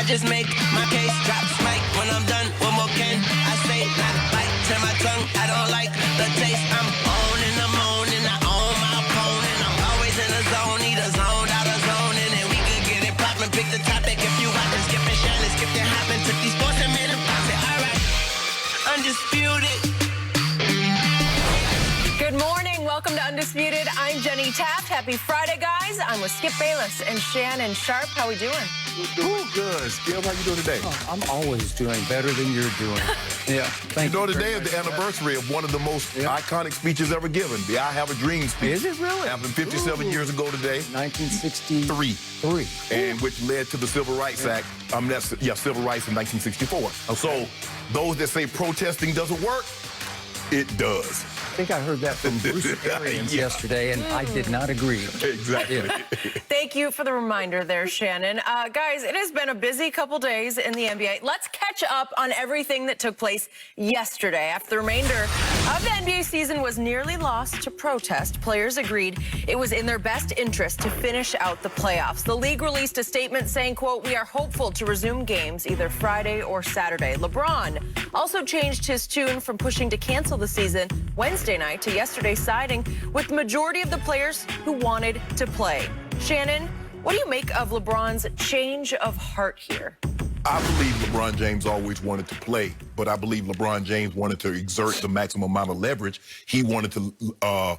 I just make my case, drop mic when I'm done. One more can I say, not bite, turn my tongue. I don't like the taste. I'm on and I'm on and I own my opponent. I'm always in the zone, need a zone, out of zone, and then we could get it poppin'. Pick the topic if you watchin', skipping Shannon, skip the hoppin', took these sports and made them pop it. All right, undisputed. Good morning. Welcome to Undisputed. I'm Jenny Taft. Happy Friday, guys. I'm with Skip Bayless and Shannon Sharp. How we doing? Doing good. Skip, how you doing today? Oh, I'm always doing better than you're doing. Yeah, thank you. You know, today is the anniversary of one of the most iconic speeches ever given, the I Have a Dream speech. Is it really? Happened 57 years ago today. 1963. And which led to the Civil Rights Act. Civil rights in 1964. Okay. So those that say protesting doesn't work, it does. I think I heard that from Bruce Arians yesterday, and I did not agree. Exactly. Thank you for the reminder there, Shannon. Guys, it has been a busy couple days in the NBA. Let's catch up on everything that took place yesterday. After the remainder of the NBA season was nearly lost to protest, players agreed it was in their best interest to finish out the playoffs. The league released a statement saying, quote, "We are hopeful to resume games either Friday or Saturday." LeBron also changed his tune from pushing to cancel the season Wednesday night to yesterday siding with the majority of the players who wanted to play. Shannon, what do you make of LeBron's change of heart here? I believe LeBron James always wanted to play, but I believe LeBron James wanted to exert the maximum amount of leverage. He wanted to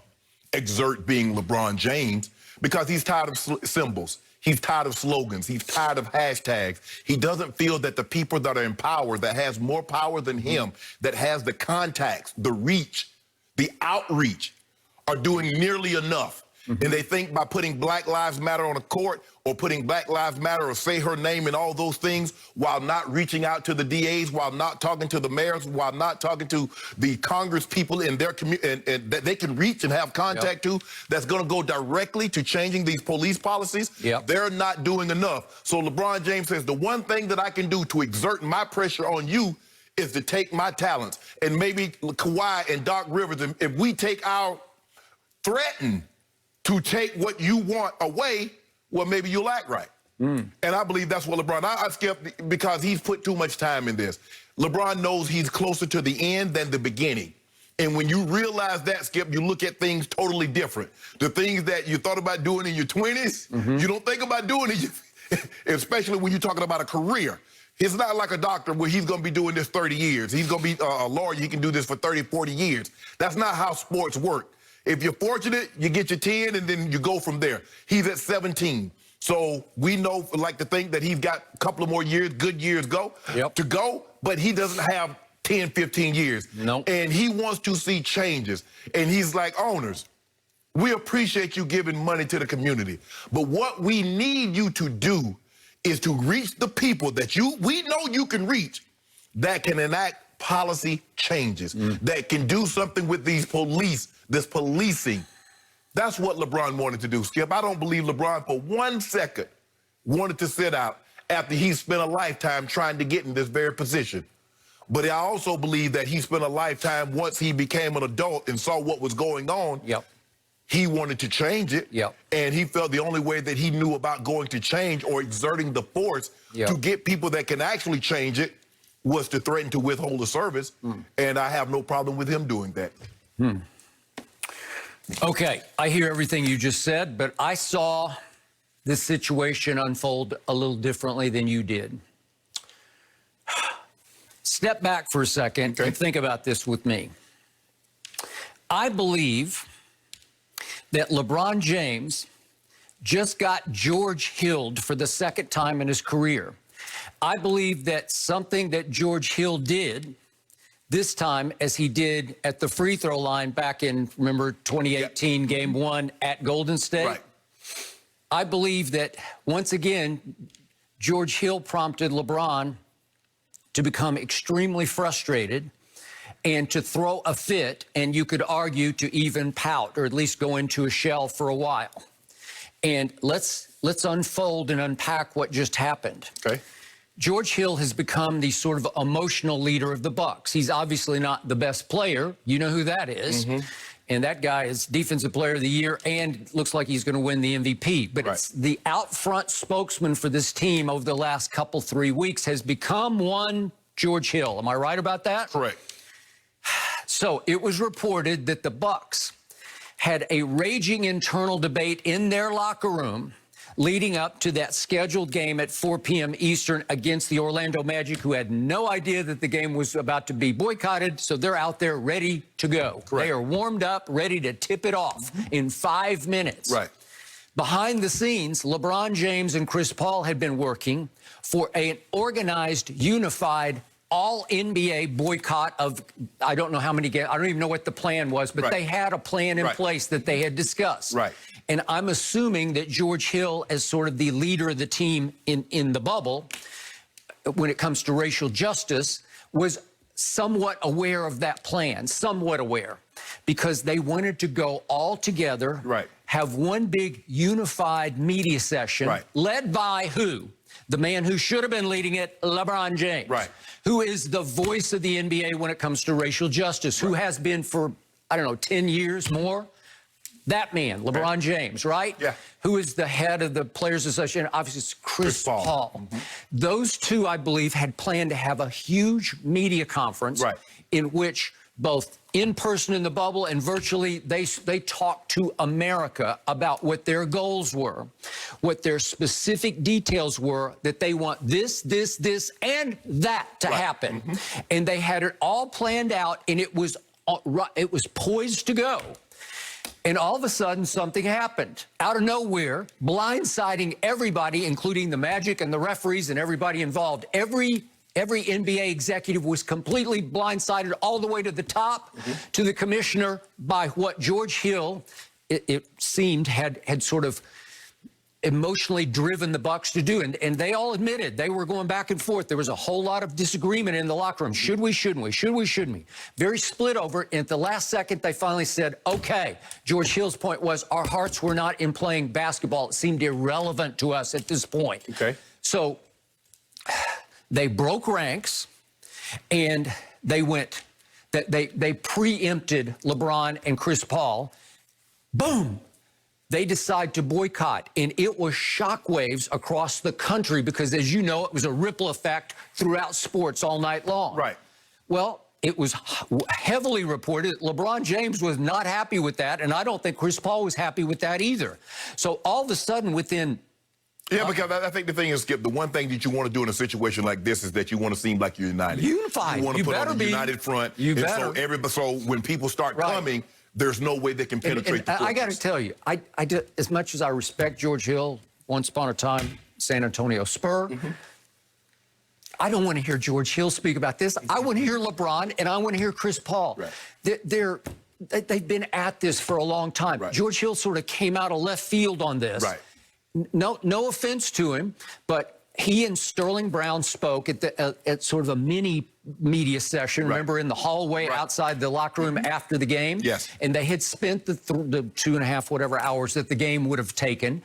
exert being LeBron James because he's tired of symbols. He's tired of slogans. He's tired of hashtags. He doesn't feel that the people that are in power, that has more power than him, that has the contacts, the reach, the outreach, are doing nearly enough. And they think by putting Black Lives Matter on a court or putting Black Lives Matter or say her name and all those things while not reaching out to the DAs, while not talking to the mayors, while not talking to the Congress people in their community and that they can reach and have contact to, that's going to go directly to changing these police policies. They're not doing enough. So LeBron James says the one thing that I can do to exert my pressure on you is to take my talents. And maybe Kawhi and Doc Rivers, if we take our threaten to take what you want away, well, maybe you'll act right. And I believe that's what LeBron, I skip because he's put too much time in this. LeBron knows he's closer to the end than the beginning. And when you realize that, Skip, you look at things totally different. The things that you thought about doing in your 20s, you don't think about doing it, especially when you're talking about a career. It's not like a doctor where he's going to be doing this 30 years. He's going to be a lawyer. He can do this for 30, 40 years. That's not how sports work. If you're fortunate, you get your 10 and then you go from there. He's at 17. So we know, like, to think that he's got a couple of more years, good years to go, but he doesn't have 10, 15 years. And he wants to see changes. And he's like, owners, we appreciate you giving money to the community. But what we need you to do is to reach the people that we know you can reach that can enact policy changes, that can do something with these this policing. That's what LeBron wanted to do, Skip. I don't believe LeBron for 1 second wanted to sit out after he spent a lifetime trying to get in this very position. But I also believe that he spent a lifetime once he became an adult and saw what was going on. He wanted to change it. And he felt the only way that he knew about going to change or exerting the force to get people that can actually change it was to threaten to withhold a service. And I have no problem with him doing that. Okay, I hear everything you just said, but I saw this situation unfold a little differently than you did. Step back for a second and think about this with me. I believe that LeBron James just got George Hilled for the second time in his career. I believe that something that George Hill did this time, as he did at the free throw line back in, remember, 2018 Game 1 at Golden State? I believe that, once again, George Hill prompted LeBron to become extremely frustrated and to throw a fit, and you could argue to even pout, or at least go into a shell for a while. And let's unfold and unpack what just happened. George Hill has become the sort of emotional leader of the Bucks. He's obviously not the best player. You know who that is. and that guy is Defensive Player of the Year and looks like he's going to win the MVP. But it's the out front spokesman for this team over the last couple, 3 weeks has become one George Hill. Am I right about that? Correct. So it was reported that the Bucks had a raging internal debate in their locker room leading up to that scheduled game at 4 p.m. Eastern against the Orlando Magic, who had no idea that the game was about to be boycotted, so they're out there ready to go. Correct. They are warmed up, ready to tip it off in 5 minutes. Right. Behind the scenes, LeBron James and Chris Paul had been working for an organized, unified, all-NBA boycott of, I don't know how many games, I don't even know what the plan was, but they had a plan in place that they had discussed. Right. And I'm assuming that George Hill, as sort of the leader of the team in the bubble, when it comes to racial justice, was somewhat aware of that plan, somewhat aware, because they wanted to go all together, have one big unified media session, led by who? The man who should have been leading it, LeBron James, who is the voice of the NBA when it comes to racial justice, who has been for, I don't know, 10 years more. That man, LeBron James, right? Yeah. Who is the head of the Players Association? Obviously, it's Chris Paul. Those two, I believe, had planned to have a huge media conference in which both in person in the bubble and virtually they talked to America about what their goals were, what their specific details were, that they want this, and that to happen. And they had it all planned out, and it was poised to go. And all of a sudden, something happened out of nowhere, blindsiding everybody, including the Magic and the referees and everybody involved. Every NBA executive was completely blindsided all the way to the top, to the commissioner, by what George Hill, it seemed, had sort of emotionally driven the Bucks to do. And they all admitted they were going back and forth. There was a whole lot of disagreement in the locker room. Should we, shouldn't we? Should we, shouldn't we? Very split over it. And at the last second, they finally said, okay. George Hill's point was, our hearts were not in playing basketball. It seemed irrelevant to us at this point. Okay. So they broke ranks, and they preempted LeBron and Chris Paul. Boom. They decide to boycott, and it was shockwaves across the country because, as you know, it was a ripple effect throughout sports all night long. Right. Well, it was heavily reported that LeBron James was not happy with that, and I don't think Chris Paul was happy with that either. So all of a sudden, within... Yeah, because I think the thing is, Skip, the one thing that you want to do in a situation like this is that you want to seem like you're united. Unified. You want to put on a united front. You better. So when people start coming, there's no way they can penetrate the fortress. I got to tell you, I did, as much as I respect George Hill, once upon a time, San Antonio Spur, I don't want to hear George Hill speak about this. I want to hear LeBron, and I want to hear Chris Paul. They've been at this for a long time. George Hill sort of came out of left field on this. No offense to him, but he and Sterling Brown spoke at sort of a mini media session, remember, in the hallway outside the locker room after the game? Yes. And they had spent the 2.5 whatever hours that the game would have taken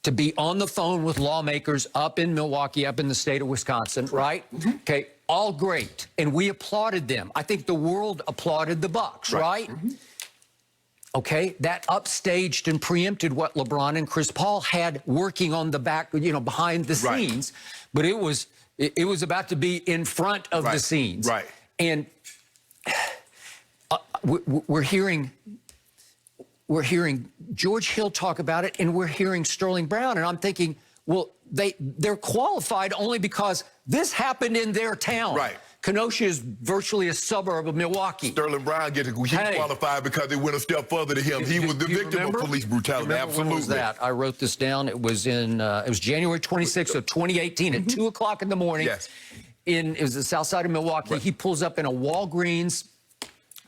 to be on the phone with lawmakers up in Milwaukee, up in the state of Wisconsin, right? Okay, all great. And we applauded them. I think the world applauded the Bucks, right? Okay, that upstaged and preempted what LeBron and Chris Paul had working on the back, you know, behind the scenes. But it was about to be in front of the scenes. And we're hearing George Hill talk about it, and we're hearing Sterling Brown, and I'm thinking, well, they're qualified only because this happened in their town. Kenosha is virtually a suburb of Milwaukee. Sterling Brown qualified because they went a step further than him. He was the victim of police brutality. Absolutely. When was that? I wrote this down. It was in it was January 26th of 2018 at 2 o'clock in the morning. It was the south side of Milwaukee. He pulls up in a Walgreens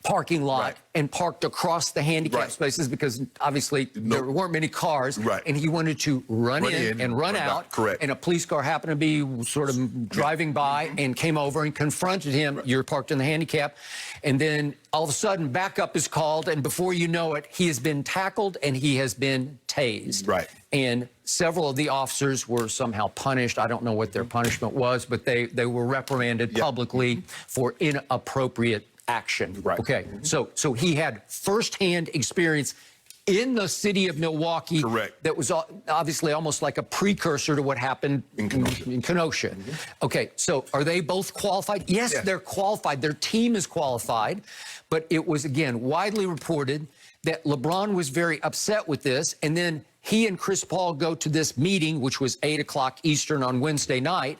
parking lot and parked across the handicap spaces because obviously there weren't many cars, and he wanted to run in and run out. And a police car happened to be sort of driving by and came over and confronted him. You're parked in the handicap. And then all of a sudden backup is called, and before you know it, he has been tackled and he has been tased. And several of the officers were somehow punished. I don't know what their punishment was, but they were reprimanded publicly for inappropriate action. Right. Okay. So he had firsthand experience in the city of Milwaukee. Correct. That was obviously almost like a precursor to what happened in Kenosha. Okay, so are they both qualified? Yes, Yeah. they're qualified. Their team is qualified. But it was, again, widely reported that LeBron was very upset with this. And then he and Chris Paul go to this meeting, which was 8 o'clock Eastern on Wednesday night.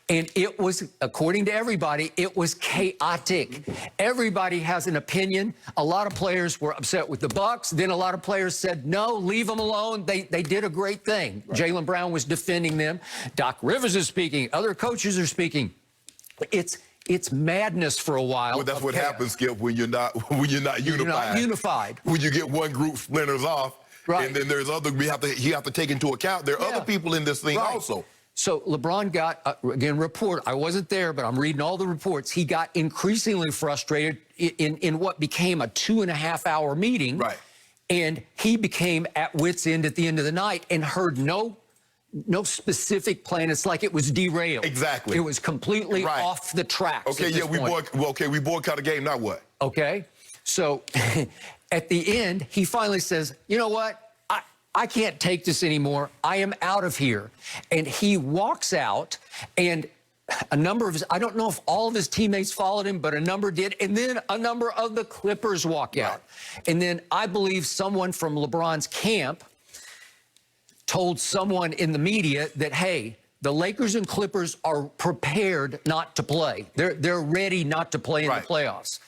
And it was, according to everybody, it was chaotic. Everybody has an opinion. A lot of players were upset with the Bucks. Then a lot of players said, no, leave them alone. They did a great thing. Right. Jaylen Brown was defending them. Doc Rivers is speaking. Other coaches are speaking. It's madness for a while. Well, that's what happens, Skip, when you're not unified. You're not unified. When you get one group splinters off, right. And then there's other you have to take into account. There are other people in this thing also. So LeBron got, again, I wasn't there, but I'm reading all the reports. He got increasingly frustrated in what became a 2.5-hour meeting. Right. And he became at wit's end at the end of the night and heard no specific plan. It's like it was derailed. Exactly. It was completely off the tracks. Okay, yeah, we boycott a game, now what? Okay. So at the end, he finally says, you know what? I can't take this anymore. I am out of here. And he walks out, and a number of I don't know if all of his teammates followed him, but a number did. And then a number of the Clippers walk out. And then I believe someone from LeBron's camp told someone in the media that, hey, the Lakers and Clippers are prepared not to play. They're ready not to play in the playoffs.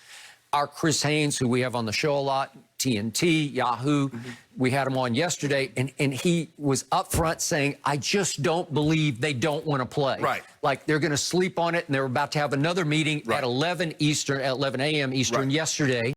Our Chris Haynes, who we have on the show a lot, TNT, Yahoo, we had him on yesterday, and he was up front saying, I just don't believe they don't want to play. Right. Like they're going to sleep on it, and they're about to have another meeting at 11 a.m. Eastern yesterday.